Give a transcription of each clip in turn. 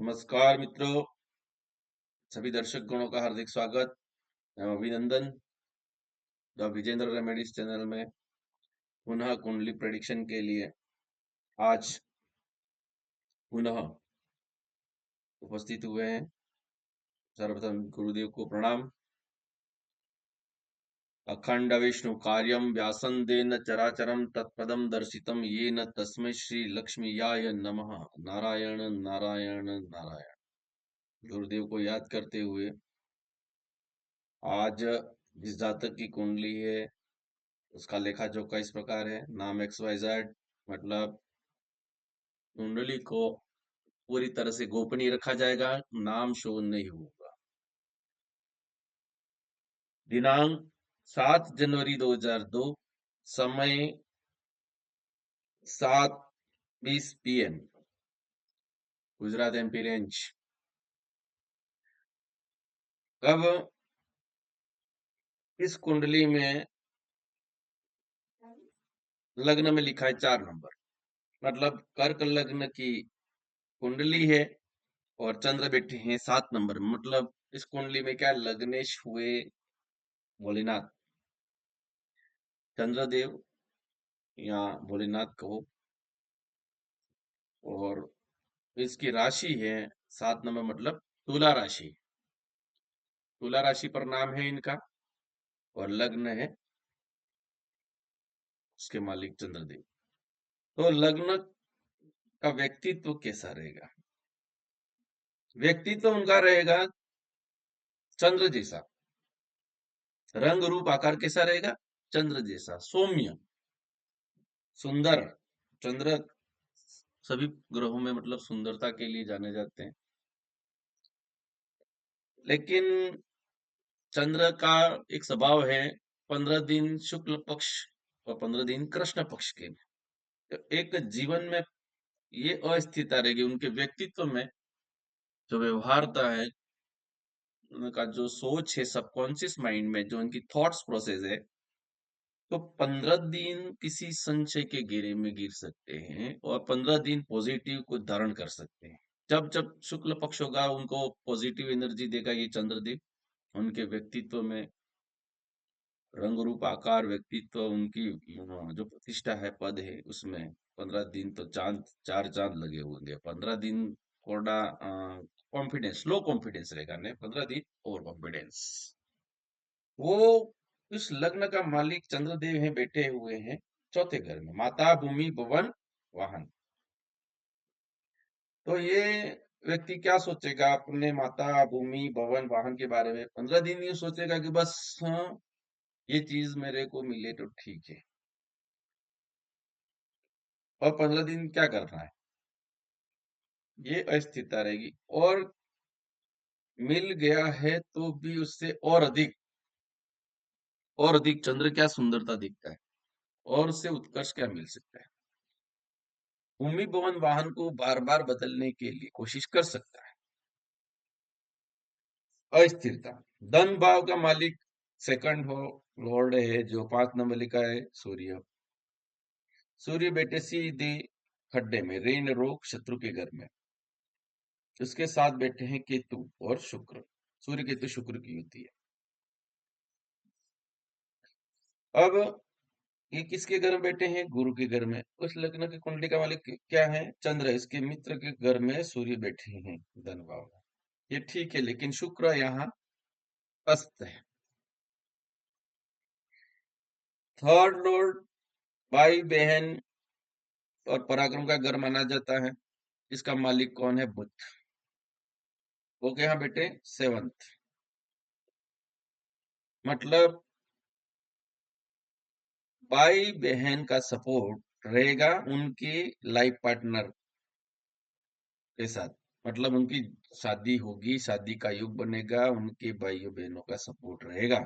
नमस्कार मित्रों, सभी दर्शक गणों का हार्दिक स्वागत एवं अभिनंदन द विजेंद्र रेमेडीज चैनल में पुनः कुंडली प्रेडिक्शन के लिए आज पुनः उपस्थित हुए हैं। सर्वप्रथम गुरुदेव को प्रणाम। अखंड विष्णु कार्यम व्यासंदेन चराचरम तत्पदम दर्शितम येन तस्मै श्री लक्ष्मीयाय नमः। नारायण नारायण नारायण। गुरुदेव को याद करते हुए आज जिस जातक की कुंडली है उसका लेखा जोखा इस प्रकार है। नाम XYZ, मतलब कुंडली को पूरी तरह से गोपनीय रखा जाएगा, नाम शो नहीं होगा। दिनांक 7 जनवरी 2002, समय 7:20 PM, गुजरात MP रेंज। अब इस कुंडली में लग्न में लिखा है 4 नंबर, मतलब कर्क लग्न की कुंडली है और चंद्र बैठे हैं 7 नंबर। मतलब इस कुंडली में क्या लग्नेश हुए भोलेनाथ, चंद्रदेव या भोलेनाथ कहो, और इसकी राशि है 7 नंबर, मतलब तुला राशि। तुला राशि पर नाम है इनका और लग्न है उसके मालिक चंद्रदेव। तो लग्न का व्यक्तित्व कैसा रहेगा? व्यक्तित्व उनका रहेगा चंद्र जैसा। रंग रूप आकार कैसा रहेगा? चंद्र जैसा, सौम्य, सुंदर। चंद्र सभी ग्रहों में मतलब सुंदरता के लिए जाने जाते हैं, लेकिन चंद्र का एक स्वभाव है 15 दिन शुक्ल पक्ष और 15 दिन कृष्ण पक्ष के। तो एक जीवन में ये अस्थिरता रहेगी उनके व्यक्तित्व में, जो व्यवहारता है, उनका जो सोच है, सबकॉन्शियस माइंड में जो उनकी थॉट्स प्रोसेस है, तो 15 दिन किसी संशय के घेरे में गिर सकते हैं और 15 दिन पॉजिटिव को धारण कर सकते हैं। जब जब शुक्ल पक्ष होगा उनको पॉजिटिव एनर्जी देगा ये चंद्रदेव। उनके व्यक्तित्व में रंग रूप आकार, व्यक्तित्व, उनकी जो प्रतिष्ठा है, पद है, उसमें 15 दिन तो चांद, 4 चांद लगे होंगे। 15 दिन थोड़ा कॉन्फिडेंस, लो कॉन्फिडेंस रहेगा, नहीं 15 दिन ओवर कॉन्फिडेंस। वो इस लग्न का मालिक चंद्रदेव हैं, बैठे हुए हैं चौथे घर में, माता भूमि भवन वाहन। तो ये व्यक्ति क्या सोचेगा अपने माता भूमि भवन वाहन के बारे में? 15 दिन ये सोचेगा कि बस हाँ, ये चीज मेरे को मिले तो ठीक है। और 15 दिन क्या करना है, ये अस्थिरता रहेगी। और मिल गया है तो भी उससे और अधिक चंद्र क्या सुंदरता दिखता है, और उससे उत्कर्ष क्या मिल सकता है? भूमि भवन वाहन को बार बार बदलने के लिए कोशिश कर सकता है। अस्थिरता। धन भाव का मालिक सेकंड हो लॉर्ड है, जो 5 नंबर लिखा है, सूर्य। सूर्य बैठे सीधे खड्डे में, ऋण रोग शत्रु के घर में। उसके साथ बैठे हैं केतु और शुक्र। सूर्य केतु शुक्र की युति है। अब ये किसके घर में बैठे हैं? गुरु के घर में। उस लग्न की कुंडली का मालिक क्या है? चंद्र। इसके मित्र के घर में सूर्य बैठे हैं धन भाव में। ये ठीक है, लेकिन शुक्र यहाँ अस्त है। थर्ड लॉर्ड भाई बहन और पराक्रम का घर माना जाता है। इसका मालिक कौन है? बुध। वो यहाँ बैठे सेवंथ, मतलब भाई बहन का सपोर्ट रहेगा उनकी लाइफ पार्टनर के साथ। मतलब उनकी शादी होगी, शादी का युग बनेगा, उनके भाइयों बहनों का सपोर्ट रहेगा।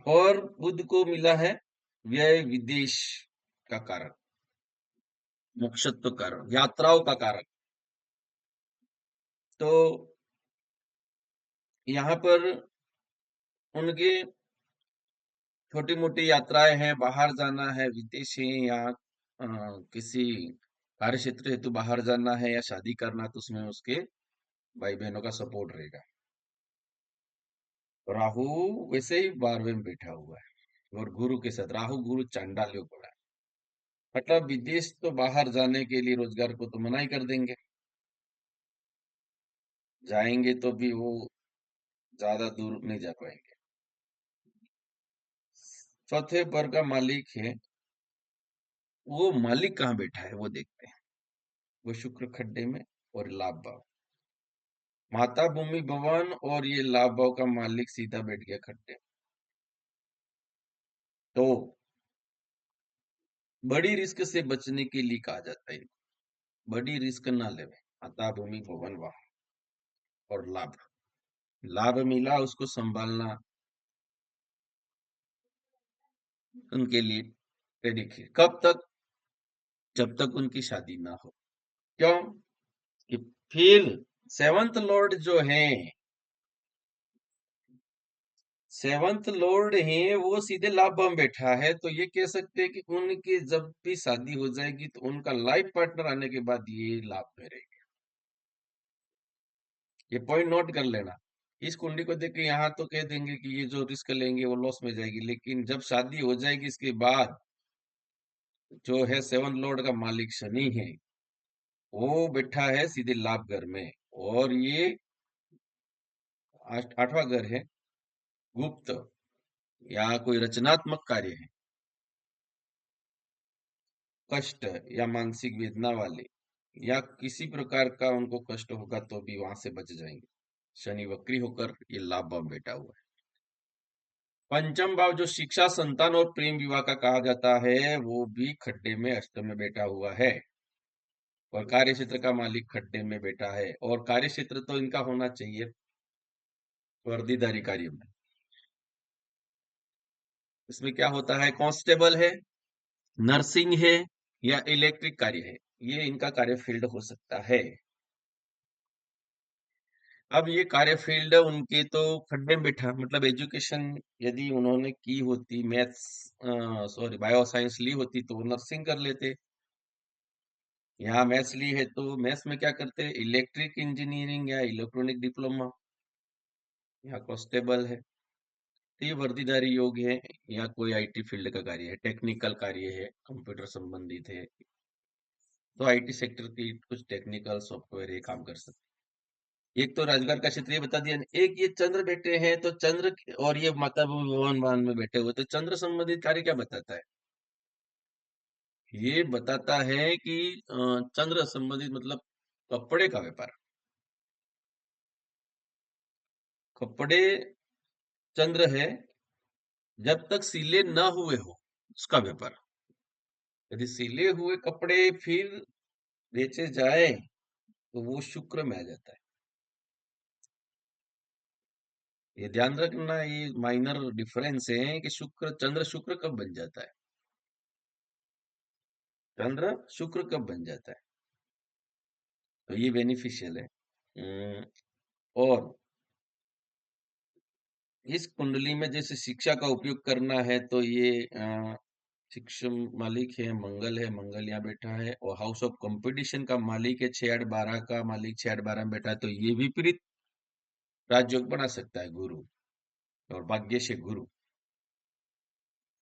और बुध को मिला है व्यय विदेश का कारण, मोक्षत्व कारण, यात्राओं का कारण। तो यहाँ पर उनकी छोटी मोटी यात्राएं हैं, बाहर जाना है, विदेश है, या किसी कार्य क्षेत्र हेतु बाहर जाना है या शादी करना, तो उसमें उसके भाई बहनों का सपोर्ट रहेगा। राहु वैसे ही 12वें में बैठा हुआ है और गुरु के साथ, राहु गुरु चांडाल योग बना है। मतलब विदेश तो बाहर जाने के लिए रोजगार को तो मना ही कर देंगे, जाएंगे तो भी वो ज्यादा दूर नहीं जा पाएंगे। चौथे पर का मालिक है, वो मालिक कहाँ बैठा है वो देखते हैं। वो शुक्र खड्डे में और लाभ भाव, माता भूमि भवन, और ये लाभ भाव का मालिक सीधा बैठ गया खड्डे। तो बड़ी रिस्क से बचने के लिए कहा जाता है, बड़ी रिस्क ना लेवे। माता भूमि भवन वाहन और लाभ, लाभ मिला उसको संभालना उनके लिए प्रेडिक है। कब तक? जब तक उनकी शादी ना हो। क्यों? कि फिर सेवंथ लॉर्ड जो है, सेवंथ लॉर्ड है वो सीधे लाभ में बैठा है, तो ये कह सकते हैं कि उनकी जब भी शादी हो जाएगी तो उनका लाइफ पार्टनर आने के बाद ये लाभ में रहेगा। ये पॉइंट नोट कर लेना। इस कुंडली को देख के यहाँ तो कह देंगे कि ये जो रिस्क लेंगे वो लॉस में जाएगी, लेकिन जब शादी हो जाएगी इसके बाद जो है सेवन लॉर्ड का मालिक शनि है, वो बैठा है सीधे लाभ घर में। और ये 8वां घर है गुप्त, या कोई रचनात्मक कार्य है, कष्ट या मानसिक वेदना वाले, या किसी प्रकार का उनको कष्ट होगा तो भी वहां से बच जाएंगे। शनि वक्री होकर ये लाभ भाव में बैठा हुआ है। पंचम भाव जो शिक्षा, संतान और प्रेम विवाह का कहा जाता है, वो भी खड्डे में अष्टम में बैठा हुआ है। और कार्य क्षेत्र का मालिक खड्डे में बैठा है, और कार्य क्षेत्र तो इनका होना चाहिए वर्दीधारी कार्य में। इसमें क्या होता है? कांस्टेबल है, नर्सिंग है, या इलेक्ट्रिक कार्य है, ये इनका कार्य फील्ड हो सकता है। अब ये कार्य फील्ड उनके तो खड्डे में बैठा, मतलब एजुकेशन यदि उन्होंने की होती, मैथ्स सॉरी बायो साइंस ली होती तो वो नर्सिंग कर लेते। यहाँ मैथ्स ली है तो मैथ्स में क्या करते हैं? इलेक्ट्रिक इंजीनियरिंग या इलेक्ट्रॉनिक डिप्लोमा। यहाँ कांस्टेबल है, तो ये वर्दीधारी योग है, या कोई आईटी फील्ड का कार्य है, टेक्निकल कार्य है, कंप्यूटर संबंधित है, तो आईटी सेक्टर की कुछ टेक्निकल सॉफ्टवेयर ये काम कर सकते हैं। एक तो राजगार का क्षेत्र ये बता दिया, एक ये चंद्र बैठे हैं तो चंद्र, और ये माता भवन मान में बैठे हुए, तो चंद्र संबंधित कार्य क्या बताता है? ये बताता है कि चंद्र संबंधित मतलब कपड़े का व्यापार, कपड़े चंद्र है, जब तक सिले न हुए हो उसका व्यापार। यदि सिले हुए कपड़े फिर बेचे जाए तो वो शुक्र में आ जाता है। ये ध्यान रखना, ये माइनर डिफरेंस है कि शुक्र, चंद्र शुक्र कब बन जाता है, चंद्र शुक्र कब बन जाता है, तो ये बेनिफिशियल है। और इस कुंडली में जैसे शिक्षा का उपयोग करना है तो ये शिक्षा मालिक है मंगल, है मंगल यहाँ बैठा है, और हाउस ऑफ कंपटीशन का मालिक है 6 8 12 का मालिक 6 8 12 में बैठा है, तो ये विपरीत राजयोग बना सकता है गुरु, और भाग्य से गुरु,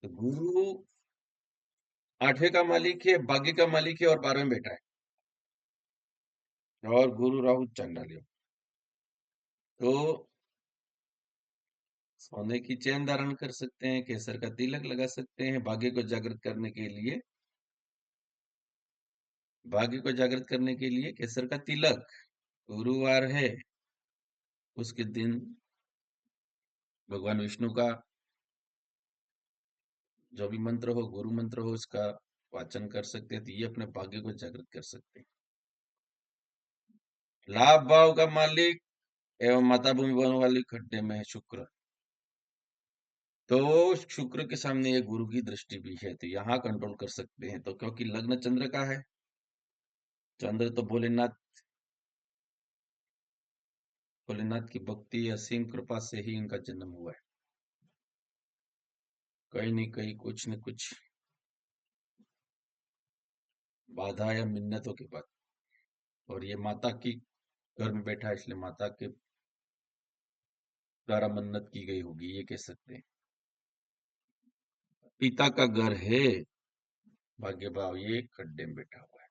तो गुरु 8वें का मालिक है, भाग्य का मालिक है, और 12वें में बैठा है, और गुरु राहु चांडाल योग। तो सोने की चैन धारण कर सकते हैं, केसर का तिलक लगा सकते हैं भाग्य को जागृत करने के लिए, भाग्य को जागृत करने के लिए केसर का तिलक। गुरुवार है उसके दिन भगवान विष्णु का जो भी मंत्र हो, गुरु मंत्र हो, इसका वाचन कर सकते हैं, तो ये अपने भाग्य को जागृत कर सकते हैं। लाभ भाव का मालिक एवं माता भूमि भवन वाले खड्डे में है शुक्र, तो शुक्र के सामने ये गुरु की दृष्टि भी है, तो यहाँ कंट्रोल कर सकते हैं, तो क्योंकि लग्न चंद्र का है, चंद्र तो भोलेनाथ, भोलेनाथ की भक्ति असीम कृपा से ही इनका जन्म हुआ है। कहीं नहीं कहीं कुछ न कुछ बाधा या मिन्नतों के बाद। और ये माता की घर में बैठा है, इसलिए माता के द्वारा मन्नत की गई होगी, ये कह सकते हैं। पिता का घर है, भाग्य भाव ये खड्डे में बैठा हुआ है।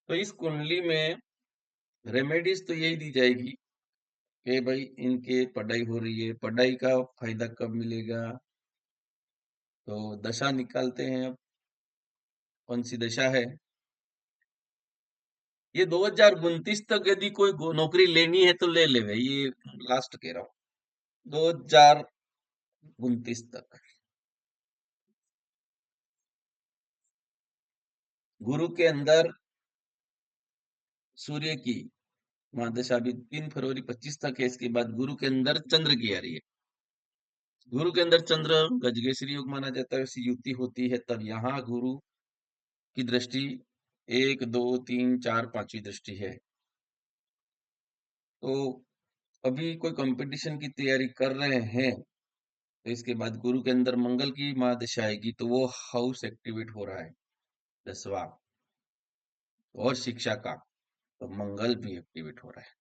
तो इस कुंडली में रेमेडीज तो यही दी जाएगी कि भाई इनके पढ़ाई हो रही है, पढ़ाई का फायदा कब मिलेगा। तो दशा निकालते हैं, अब कौन सी दशा है। ये 2029 तक यदि कोई नौकरी लेनी है तो ले ले भाई, ये लास्ट कह रहा हूँ, 2029 तक। गुरु के अंदर सूर्य की महादशा अभी 3 फरवरी 25 तक है, इसके बाद गुरु के अंदर चंद्र की आ रही है। गुरु के अंदर चंद्र गजकेसरी योग माना जाता है, ऐसी युति होती है तब यहाँ गुरु की दृष्टि 1 2 3 4 5वीं दृष्टि है। तो अभी कोई कंपटीशन की तैयारी कर रहे हैं तो इसके बाद गुरु के अंदर मंगल की महादशा आएगी तो वो हाउस एक्टिवेट हो रहा है, 10वां। और शिक्षा का तो मंगल भी एक्टिवेट हो रहा है,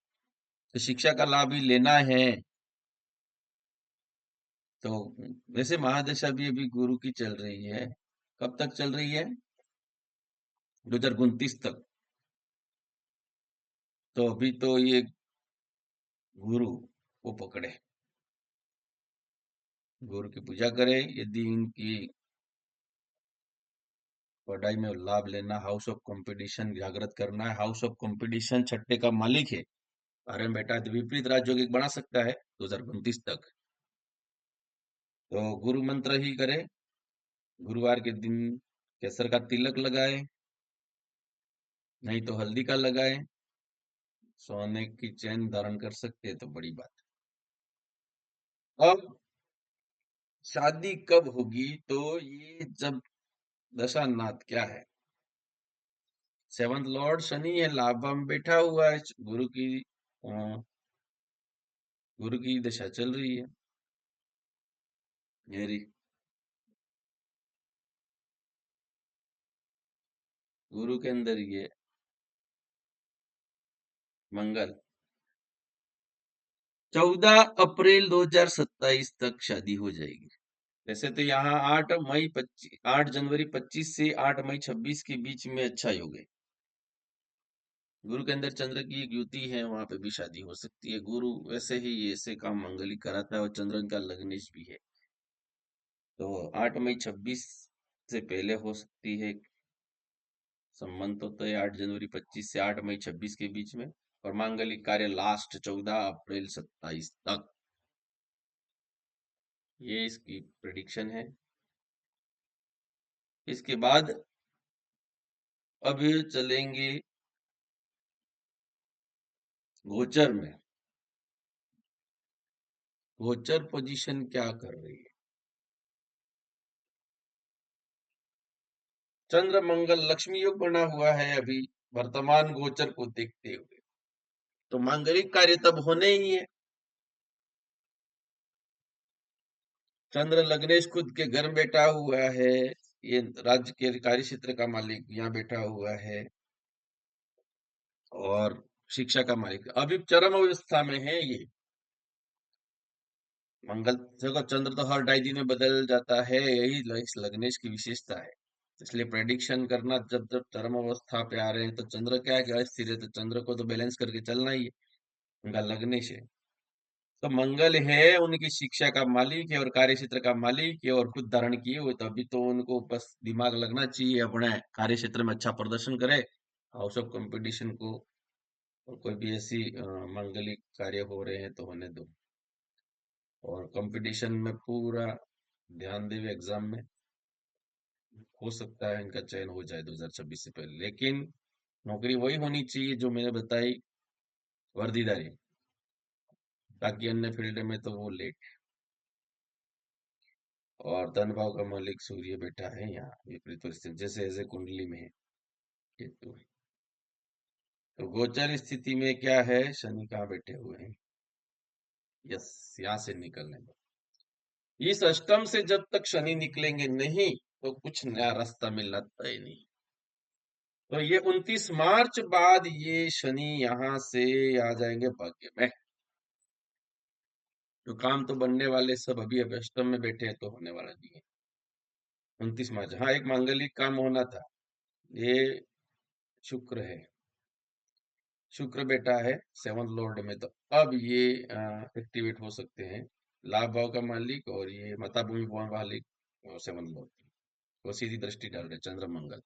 तो शिक्षा का लाभ भी लेना है। तो वैसे महादशा भी अभी गुरु की चल रही है, कब तक चल रही है, 2029 तक। तो अभी तो ये गुरु को पकड़े, गुरु की पूजा करे, यदि इनकी पढ़ाई में लाभ लेना, हाउस ऑफ कंपटीशन जागृत करना है। हाउस ऑफ कंपटीशन छठे का मालिक है, अरे बेटा तो विपरीत राजयोगिक बना सकता है 2029 तक। तो गुरु मंत्र ही करे, गुरुवार के दिन केसर का तिलक लगाए, नहीं तो हल्दी का लगाए, सोने की चैन धारण कर सकते हैं तो बड़ी बात है। अब शादी कब होगी, तो ये जब दशा नाथ क्या है, 7th लॉर्ड शनि है, लाभा में बैठा हुआ है, गुरु की दशा चल रही है मेरी। गुरु के अंदर ये मंगल, 14 अप्रैल 2027 तक शादी हो जाएगी। वैसे तो यहाँ 8 जनवरी 25 से 8 मई 26 के बीच में अच्छा योग है। गुरु के अंदर चंद्र की एक युति है, वहां पे भी शादी हो सकती है। गुरु वैसे ही ऐसे काम मंगल ही कराता है, और चंद्र का लग्नेश भी है, तो 8 मई 26 से पहले हो सकती है। संबंध तो है 8 जनवरी 25 से 8 मई 26 के बीच में, और मांगलिक कार्य लास्ट 14 अप्रैल 27 तक। ये इसकी प्रिडिक्शन है। इसके बाद अब चलेंगे गोचर में। गोचर पोजीशन क्या कर रही है, चंद्र मंगल लक्ष्मी योग बना हुआ है अभी वर्तमान गोचर को देखते हुए, तो मांगलिक कार्य तब होने ही है। चंद्र लग्नेश खुद के घर में बैठा हुआ है, ये राज्य के कार्य क्षेत्र का मालिक यहाँ बैठा हुआ है, और शिक्षा का मालिक अभी चरम अवस्था में है ये। मंगल देखो, चंद्र तो हर 2.5 दिन में बदल जाता है, यही इस लग्नेश की विशेषता है। इसलिए प्रेडिक्शन करना, जब जब चरम अवस्था पे आ रहे हैं तो चंद्र क्या स्थिर है, तो चंद्र को तो बैलेंस करके चलना ही है, उनका लग्नेश है। तो मंगल है उनकी शिक्षा का मालिक है और कार्य क्षेत्र का मालिक है, और खुद धारण किए हुए, तो अभी तो उनको बस दिमाग लगना चाहिए, अपने कार्य क्षेत्र में अच्छा प्रदर्शन करे, हाउस ऑफ कंपटीशन को, और कोई भी ऐसी मांगलिक कार्य हो रहे हैं तो होने दो, और कंपटीशन में पूरा ध्यान देवे एग्जाम में। हो सकता है इनका चयन हो जाए 2026 से पहले, लेकिन नौकरी वही होनी चाहिए जो मैंने बताई, वर्दीदारी। बाकी अन्य फील्ड में तो वो लेट। और धन भाव का मालिक सूर्य बैठा है यहाँ विपरीत परिस्थिति, जैसे ऐसे कुंडली में है केतु। तो गोचर स्थिति में क्या है, शनि कहाँ बैठे हुए हैं, यस, यहाँ से निकलने दो। इस अष्टम से जब तक शनि निकलेंगे नहीं तो कुछ नया रास्ता मिलना तय नहीं। तो ये 29 मार्च बाद ये शनि यहाँ से आ जाएंगे भाग्य में। तो काम तो बनने वाले, सब अभी अब अष्टम में बैठे हैं तो होने वाला नहीं है। 29 मार्च, हाँ एक मांगलिक काम होना था, ये शुक्र है, शुक्र बेटा है 7th लॉर्ड में, तो अब ये एक्टिवेट हो सकते हैं। लाभ भाव का मालिक और ये मता भूमि भवन मालिक और 7th लॉर्ड, वो सीधी दृष्टि डाल रहे चंद्र मंगल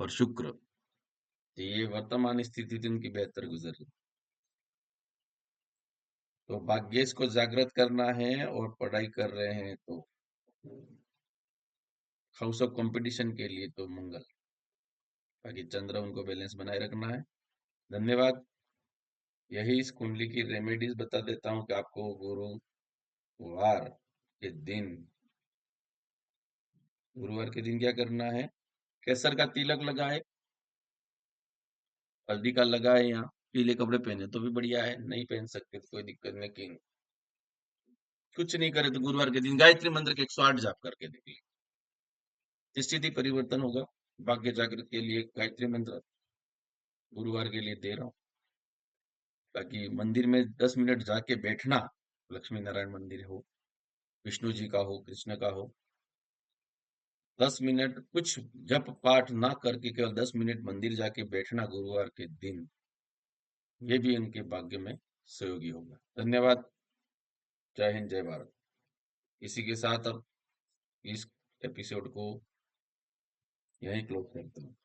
और शुक्र। तो ये वर्तमान स्थिति थी उनकी बेहतर गुजर रही। तो भाग्येश को जागृत करना है और पढ़ाई कर रहे हैं तो हाउस ऑफ कंपटीशन के लिए तो मंगल, बाकी चंद्र उनको बैलेंस बनाए रखना है। धन्यवाद। यही इस कुंडली की रेमेडीज बता देता हूँ कि आपको गुरुवार के दिन, गुरुवार के दिन क्या करना है, केसर का तिलक लगाए, हल्दी का लगाए, या पीले कपड़े पहने तो भी बढ़िया है, नहीं पहन सकते तो कोई दिक्कत नहीं, लेकिन कुछ नहीं करे तो गुरुवार के दिन गायत्री मंत्र के 108 जाप करके देखिए, स्थिति परिवर्तन होगा। भाग्य जागृत के लिए गायत्री मंत्र गुरुवार के लिए दे रहा हूँ। बाकी मंदिर में 10 मिनट जाके बैठना, लक्ष्मी नारायण मंदिर हो, विष्णु जी का हो, कृष्ण का हो, 10 मिनट कुछ जप पाठ ना करके केवल 10 मिनट मंदिर जाके बैठना गुरुवार के दिन, ये भी उनके भाग्य में सहयोगी होगा। धन्यवाद। जय हिंद, जय भारत। इसी के साथ अब इस एपिसोड को यहीं क्लोज करते हैं।